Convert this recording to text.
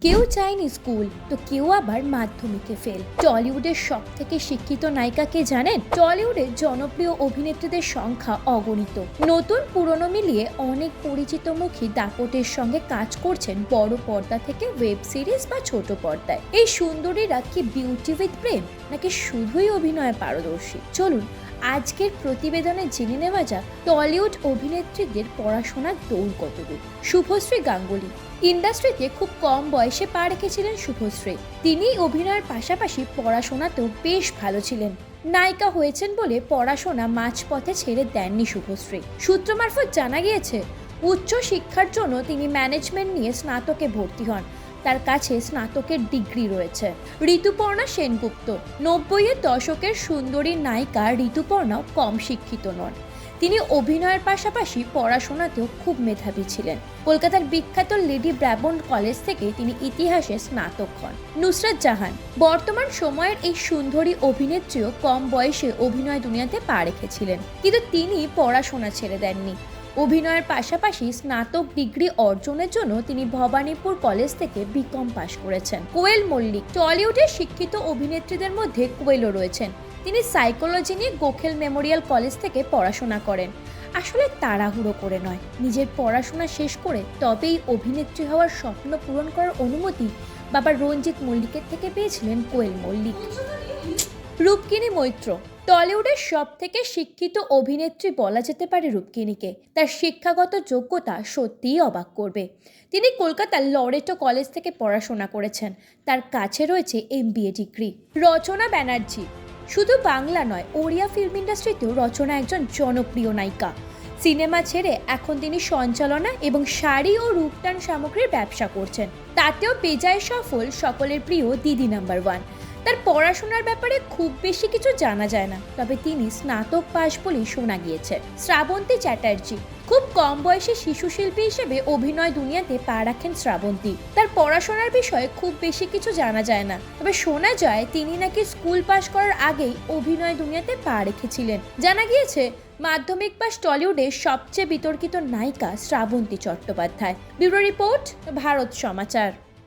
কেউ চায়নি স্কুল তো কেউ আবার মাধ্যমিকে ফেল। টলিউডের সব থেকে শিক্ষিত নায়িকা কে জানেন? টলিউডের জনপ্রিয় অভিনেত্রীদের সংখ্যা অগণিত। নতুন পুরনো মিলিয়ে অনেক পরিচিত মুখী দাপটের সঙ্গে কাজ করছেন বড় পর্দা থেকে ওয়েব সিরিজ বা ছোট পর্দায়। এই সুন্দরীরা কি বিউটি উইথ ব্রেন নাকি শুধুই অভিনয়ে পারদর্শী? চলুন আজকের প্রতিবেদনে জেনে নেওয়া যাক টলিউড অভিনেত্রীদের পড়াশোনার দৌড় কতদূর। শুভশ্রী গাঙ্গুলি ইন্ডাস্ট্রিতে খুব কম বয়সে পা রেখেছিলেন শুভশ্রী। তিনি অভিনয়ের পাশাপাশি পড়াশোনাতেও বেশ ভালো ছিলেন। নায়িকা হয়েছেন বলে পড়াশোনা মাঝপথে ছেড়ে দেননি শুভশ্রী। সূত্র মারফত জানা গিয়েছে, উচ্চ শিক্ষার জন্য তিনি ম্যানেজমেন্ট নিয়ে স্নাতকে ভর্তি হন। তার কাছে স্নাতকের ডিগ্রি রয়েছে। ঋতুপর্ণা সেনগুপ্ত 90-এর দশকের সুন্দরী নায়িকা ঋতুপর্ণাও কম শিক্ষিত নন। তিনি অভিনয়ের পাশাপাশি পড়াশোনাতেও খুব মেধাবী ছিলেন। কলকাতার বিখ্যাত লেডি ব্র্যাবন্ড কলেজ থেকে তিনি ইতিহাসে স্নাতক হন। নুসরাত জাহান বর্তমান সময়ের এই সুন্দরী অভিনেত্রীও কম বয়সে অভিনয় দুনিয়াতে পা রেখেছিলেন, কিন্তু তিনি পড়াশোনা ছেড়ে দেননি। অভিনয়ের পাশাপাশি স্নাতক ডিগ্রি অর্জনের জন্য তিনি ভবানীপুর কলেজ থেকে বিকম পাশ করেছেন। কোয়েল মল্লিক টলিউডের শিক্ষিত অভিনেত্রীদের মধ্যে কোয়েলও রয়েছেন। তিনি সাইকোলজি নিয়ে গোখেল মেমোরিয়াল কলেজ থেকে পড়াশোনা করেন। আসলে তাড়াহুড়ো করে নয়, নিজের পড়াশোনা শেষ করে তবেই অভিনেত্রী হওয়ার স্বপ্ন পূরণ করার অনুমতি বাবা রঞ্জিত মল্লিকের থেকে পেয়েছিলেন কোয়েল মল্লিক। রূপকিনী মৈত্র টলিউডের সব থেকে শিক্ষিত অভিনেত্রী বলা যেতে পারে রূপকিনীকে। তার শিক্ষাগত যোগ্যতা সত্যিই অবাক করবে। তিনি কলকাতার লরেটো কলেজ থেকে পড়াশোনা করেছেন। তার কাছে রয়েছে MBA ডিগ্রি। রচনা ব্যানার্জি শুধু বাংলা নয়, ওড়িয়া ফিল্ম ইন্ডাস্ট্রিতেও রচনা একজন জনপ্রিয় নায়িকা। সিনেমা ছেড়ে এখন তিনি সঞ্চালনা এবং শাড়ি ও রূপটান সামগ্রীর ব্যবসা করছেন। তাতেও বেজায় সফল, সকলের প্রিয় দিদি নাম্বার 1। তার পড়াশোনার ব্যাপারে খুব বেশি কিছু জানা যায় না, তবে তিনি স্নাতক পাশ বলেই শোনা গিয়েছে। শ্রাবন্তী চ্যাটার্জি খুব কম বয়সে শিশু শিল্পী হিসেবে অভিনয় দুনিয়াতে পা রাখেন শ্রাবন্তী। তার পড়াশোনার বিষয়ে খুব বেশি কিছু জানা যায় না, তবে শোনা যায় তিনি নাকি স্কুল পাশ করার আগেই অভিনয় দুনিয়াতে পা রেখেছিলেন। জানা গিয়েছে মাধ্যমিক পাশ টলিউডের সবচেয়ে বিতর্কিত নায়িকা শ্রাবন্তী চট্টোপাধ্যায়। ব্যুরো রিপোর্ট, ভারত সমাচার।